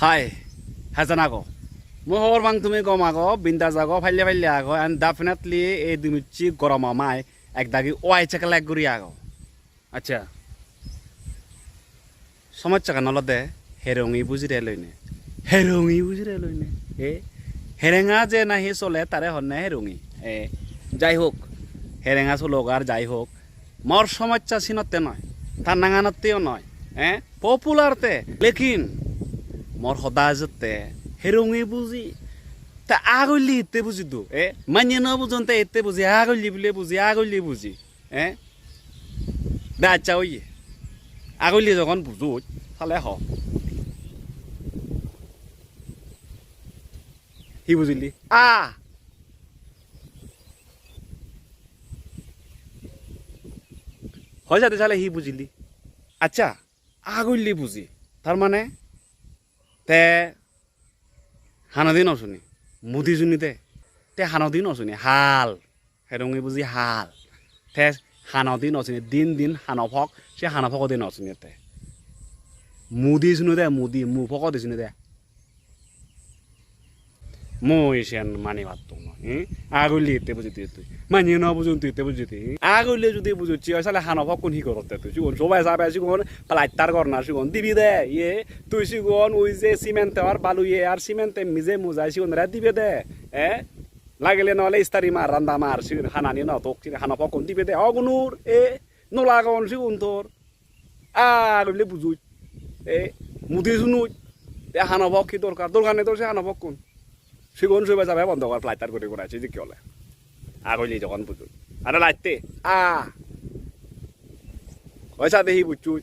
Hi, Hazanago. More bang to me go mago, bindazago, Paliago, and definitely a dimuchi goromamai, Ekdagi, white chocolate guriago. Acha. So much olodey, herongire buzi relone. Herongire buzi relone. Herenga je na hi sole tare honne herongire. Jai hook. Herenga sologar jai hook. More so much as in a tenoi. Tananganateo noi. Popular te. Lekin. More hodazate. Herongire buzi. Ta aguli te buzi do. Manino buzonte ete buzi aguli buzi. Da chawi. Aguli যখন বুঝুত তাহলে হ হি বুঝিলি হয় যাতে তাহলে হি বুঝিলি আচ্ছা আগলি বুঝি তার মানে তে হানদিন অশুনি মুদি শুনিতে তে হানদিন অশুনি হাল হেরঙি বুঝি হাল তে হানদিন অশুনি দিন হানফক সে হানফক দিন অশুনিতে মুদি শুনি দে মুদি মুফক দি শুনি দে মই সেন মানি মাতো আগলি তে বুঝিতে তুই মানি ন বুঝুন তুই তে বুঝিতে আগলি যদি বুঝুছি আসলে হানফক কোন হি করতে তুই কোন সবাই যাবে কোন প্লাইটার করনা কোন দিবি দে তুই কোন ওই যে সিমেন্ট আর বালু আর সিমেন্টে মিজে মুজাই কোন রে দিবে দে লাগলে নহলে ইস্তারি মার রান্দা মার হানানি ন তোক হানফক কোন দিবে দে অগুনুর নোলাগন কোন তোর আগলি বুঝুই মুদি শুনুই হানফক কি দরকার নেই তোর সে হানফক কোন সিগন সবাই যাবে বন্ধ কর প্লাইটার করে করাইছে যে কি হলে আগলি যখন বুঝুই আরে লাইতে পয়সা দেহি বুঝুই